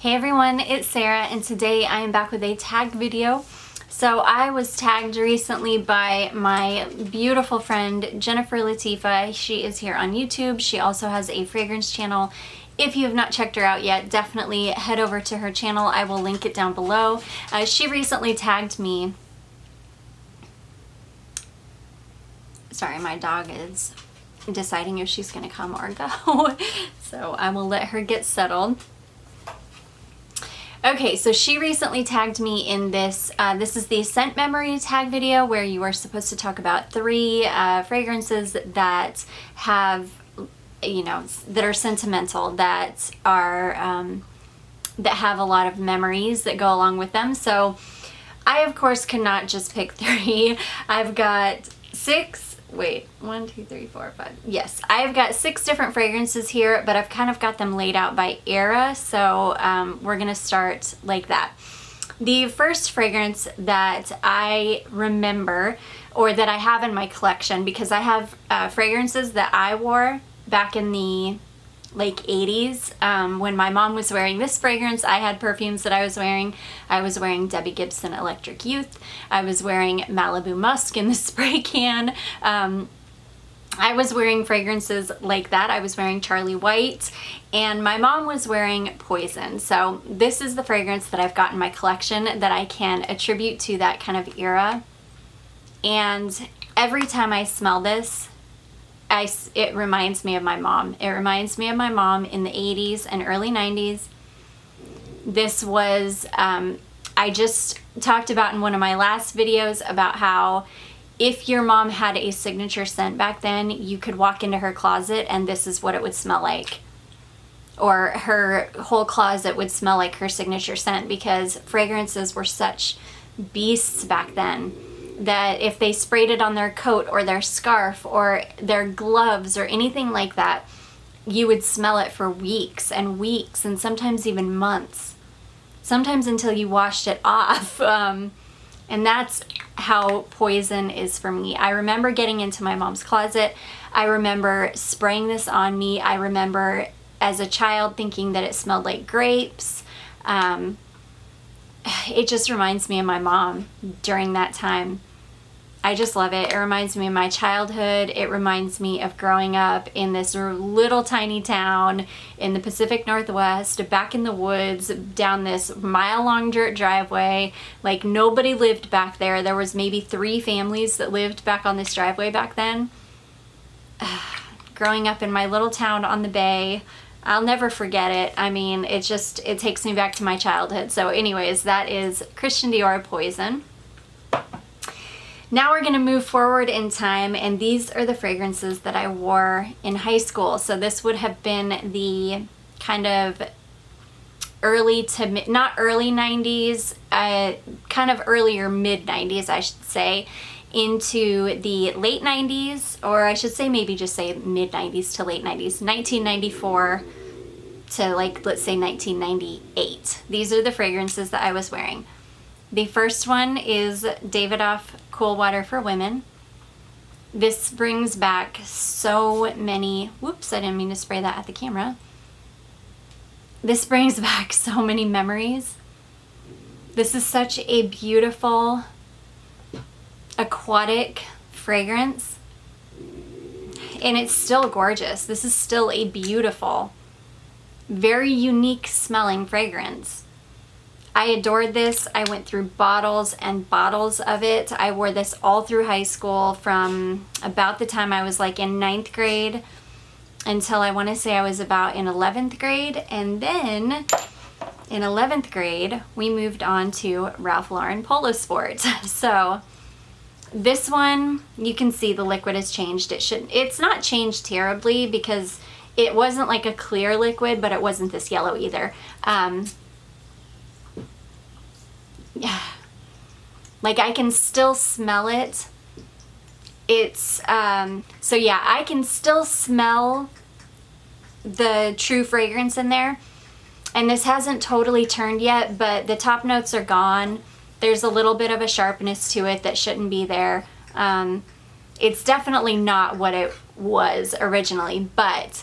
Hey everyone, it's Sarah and today I am back with a tagged video. So I was tagged recently by my beautiful friend Jennifer Latifah. She is here on YouTube. She also has a fragrance channel. If you have not checked her out yet, definitely head over to her channel. I will link it down below. She recently tagged me. Sorry, my dog is deciding if she's gonna come or go. So I will let her get settled. Okay, so she recently tagged me in this. This is the scent memory tag video where you are supposed to talk about 3 fragrances that have, that are sentimental, that are that have a lot of memories that go along with them. So I, of course, cannot just pick 3. I've got 6. Wait, 1, 2, 3, 4, 5. Yes, I've got 6 different fragrances here, but I've kind of got them laid out by era, so we're gonna start like that. The first fragrance that I remember, or that I have in my collection, because I have fragrances that I wore back in the like 80s. When my mom was wearing this fragrance, I had perfumes that I was wearing. I was wearing Debbie Gibson Electric Youth. I was wearing Malibu Musk in the spray can. I was wearing fragrances like that. I was wearing Charlie White, and my mom was wearing Poison. So this is the fragrance that I've got in my collection that I can attribute to that kind of era. And every time I smell this, it reminds me of my mom. It reminds me of my mom in the 80s and early 90s. This was, I just talked about in one of my last videos about how if your mom had a signature scent back then, you could walk into her closet and this is what it would smell like. Or her whole closet would smell like her signature scent, because fragrances were such beasts back then that if they sprayed it on their coat or their scarf or their gloves or anything like that, you would smell it for weeks and weeks and sometimes even months, sometimes until you washed it off. And that's how Poison is for me. I remember getting into my mom's closet. I remember spraying this on me. I remember as a child thinking that it smelled like grapes. It just reminds me of my mom during that time. I just love it. It reminds me of my childhood. It reminds me of growing up in this little tiny town in the Pacific Northwest, back in the woods, down this mile-long dirt driveway. Like, nobody lived back there. There was maybe 3 families that lived back on this driveway back then. Growing up in my little town on the bay, I'll never forget it. I mean, it takes me back to my childhood. So anyways, that is Christian Dior Poison. Now we're gonna move forward in time, and these are the fragrances that I wore in high school. So this would have been the kind of early to mid, not early 90s, kind of earlier mid 90s, I should say, into the late 90s, or I should say maybe just say mid 90s to late 90s, 1994 to, like, let's say 1998. These are the fragrances that I was wearing. The first one is Davidoff Coolwater for Women. This brings back so many, whoops, I didn't mean to spray that at the camera. This brings back so many memories. This is such a beautiful aquatic fragrance, and it's still gorgeous. This is still a beautiful, very unique smelling fragrance. I adored this. I went through bottles and bottles of it. I wore this all through high school from about the time I was like in 9th grade until I want to say I was about in 11th grade. And then in 11th grade, we moved on to Ralph Lauren Polo Sport. So this one, you can see the liquid has changed. It's not changed terribly because it wasn't like a clear liquid, but it wasn't this yellow either. Yeah, like I can still smell it. It's so yeah, I can still smell the true fragrance in there, and this hasn't totally turned yet, but the top notes are gone. There's a little bit of a sharpness to it that shouldn't be there. It's definitely not what it was originally, but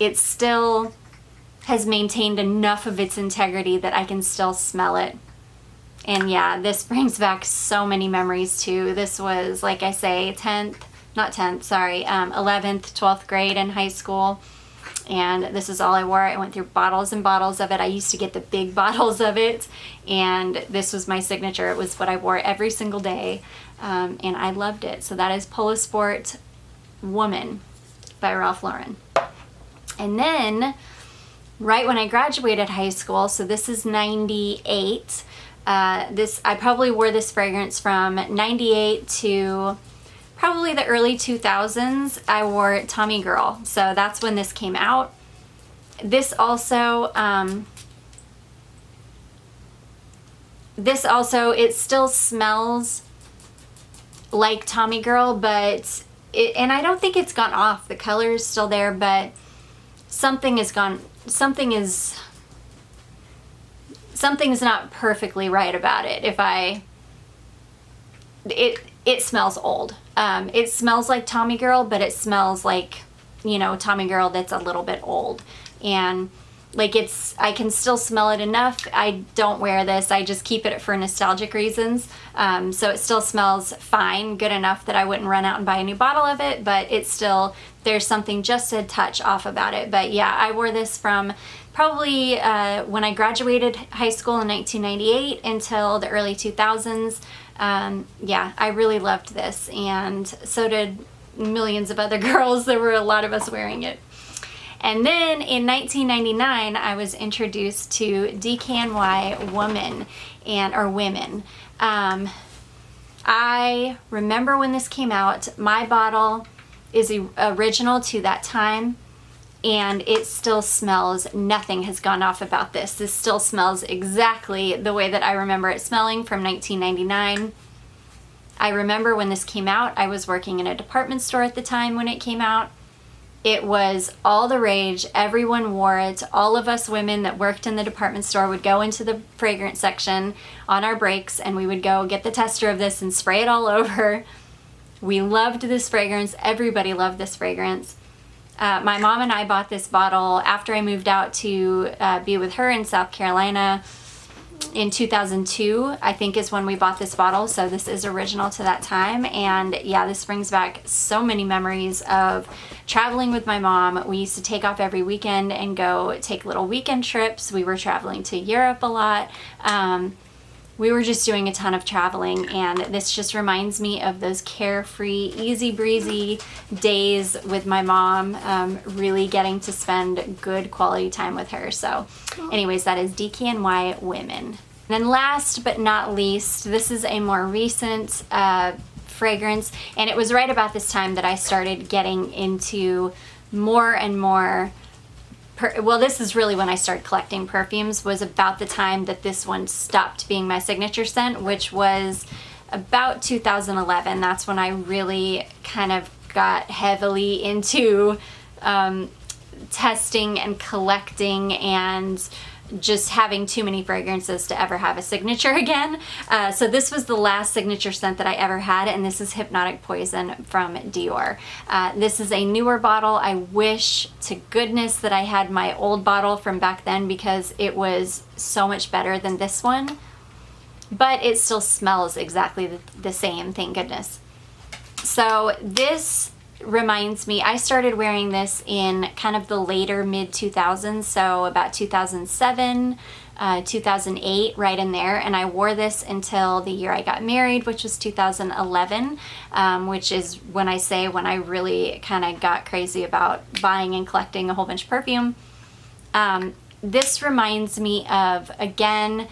it's still has maintained enough of its integrity that I can still smell it. And yeah, this brings back so many memories too. This was, like I say, 11th, 12th grade in high school. And this is all I wore. I went through bottles and bottles of it. I used to get the big bottles of it. And this was my signature. It was what I wore every single day. And I loved it. So that is Polo Sport Woman by Ralph Lauren. And then, right when I graduated high school, so this is 98, I probably wore this fragrance from 98 to probably the early 2000s. I wore Tommy Girl, so that's when this came out. This also, it still smells like Tommy Girl, but and I don't think it's gone off. The color is still there, but something's not perfectly right about it. It smells old. It smells like Tommy Girl, but it smells like, Tommy Girl that's a little bit old. And like I can still smell it enough. I don't wear this. I just keep it for nostalgic reasons. So it still smells fine, good enough that I wouldn't run out and buy a new bottle of it, but it's still, there's something just a touch off about it. But yeah, I wore this from probably when I graduated high school in 1998 until the early 2000s. Yeah, I really loved this, and so did millions of other girls. There were a lot of us wearing it. And then in 1999, I was introduced to DKNY Woman or Women. I remember when this came out. My bottle is original to that time, and it still smells, nothing has gone off about this. This still smells exactly the way that I remember it smelling from 1999. I remember when this came out, I was working in a department store at the time when it came out. It was all the rage. Everyone wore it. All of us women that worked in the department store would go into the fragrance section on our breaks, and we would go get the tester of this and spray it all over. We loved this fragrance. Everybody loved this fragrance. My mom and I bought this bottle after I moved out to be with her in South Carolina in 2002, I think, is when we bought this bottle. So this is original to that time. And yeah, this brings back so many memories of traveling with my mom. We used to take off every weekend and go take little weekend trips. We were traveling to Europe a lot. We were just doing a ton of traveling, and this just reminds me of those carefree, easy breezy days with my mom, really getting to spend good quality time with her. So anyways, that is DKNY Women. And then last but not least, this is a more recent fragrance, and it was right about this time that I started getting into more and more well, this is really when I started collecting perfumes, was about the time that this one stopped being my signature scent, which was about 2011. That's when I really kind of got heavily into testing and collecting and just having too many fragrances to ever have a signature again. So this was the last signature scent that I ever had, and this is Hypnotic Poison from Dior. This is a newer bottle. I wish to goodness that I had my old bottle from back then, because it was so much better than this one, but it still smells exactly the same, thank goodness. So this reminds me, I started wearing this in kind of the later mid 2000s, so about 2007, 2008, right in there, and I wore this until the year I got married, which was 2011, which is when I really kind of got crazy about buying and collecting a whole bunch of perfume. This reminds me of, again,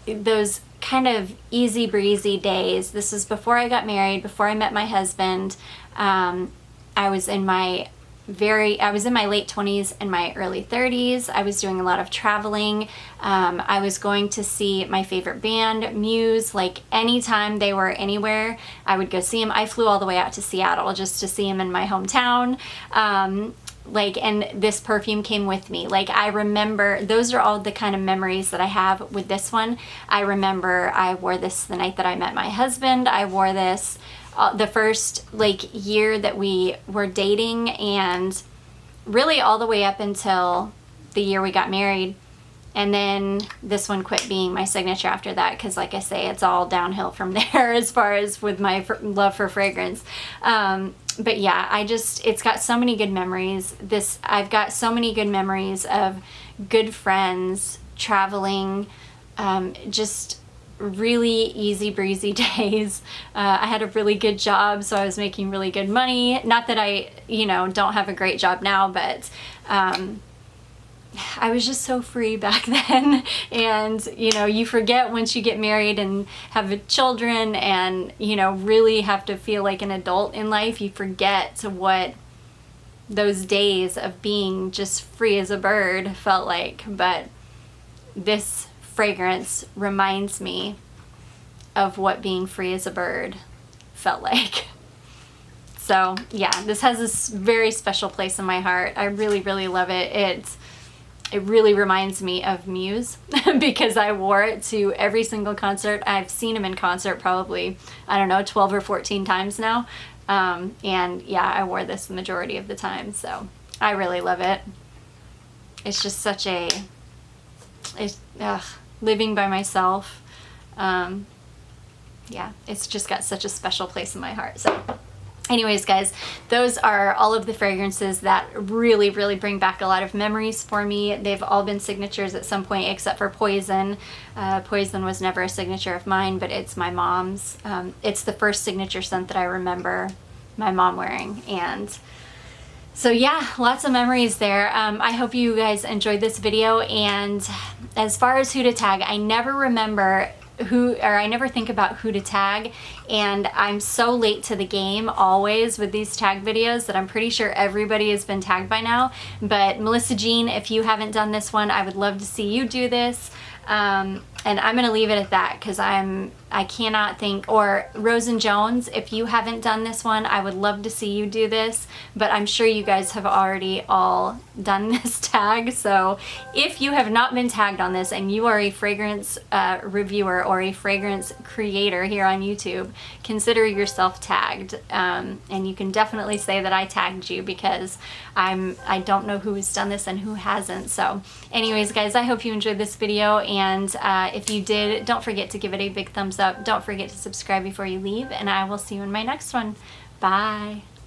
those kind of easy breezy days. This was before I got married, before I met my husband. I was in my late 20s and my early 30s. I was doing a lot of traveling. I was going to see my favorite band, Muse. Like, anytime they were anywhere, I would go see them. I flew all the way out to Seattle just to see them in my hometown. And this perfume came with me. Like, I remember, those are all the kind of memories that I have with this one. I remember I wore this the night that I met my husband. I wore this the first year that we were dating, and really all the way up until the year we got married. And then this one quit being my signature after that, because like I say, it's all downhill from there as far as with my love for fragrance. But yeah, it's got so many good memories. I've got so many good memories of good friends, traveling, just really easy breezy days. I had a really good job, so I was making really good money. Not that I, don't have a great job now, but I was just so free back then. And you forget once you get married and have children and really have to feel like an adult in life, you forget what those days of being just free as a bird felt like. But this fragrance reminds me of what being free as a bird felt like. So yeah, this has this very special place in my heart. I really, really love it. It really reminds me of Muse because I wore it to every single concert. I've seen him in concert probably, 12 or 14 times now. And yeah, I wore this the majority of the time. So I really love it. It's just such living by myself. Yeah, it's just got such a special place in my heart. So anyways, guys, those are all of the fragrances that really, really bring back a lot of memories for me. They've all been signatures at some point, except for Poison. Poison was never a signature of mine, but it's my mom's. It's the first signature scent that I remember my mom wearing. And so yeah, lots of memories there. I hope you guys enjoyed this video. And as far as who to tag, I never remember I never think about who to tag, and I'm so late to the game always with these tag videos that I'm pretty sure everybody has been tagged by now. But Melissa Jean, if you haven't done this one, I would love to see you do this. And I'm gonna leave it at that because I cannot think. Or Rosen Jones, if you haven't done this one, I would love to see you do this, but I'm sure you guys have already all done this tag. So if you have not been tagged on this and you are a fragrance reviewer or a fragrance creator here on YouTube, consider yourself tagged. And you can definitely say that I tagged you because I don't know who has done this and who hasn't. So anyways, guys, I hope you enjoyed this video, and if you did, don't forget to give it a big thumbs up. Don't forget to subscribe before you leave, and I will see you in my next one. Bye.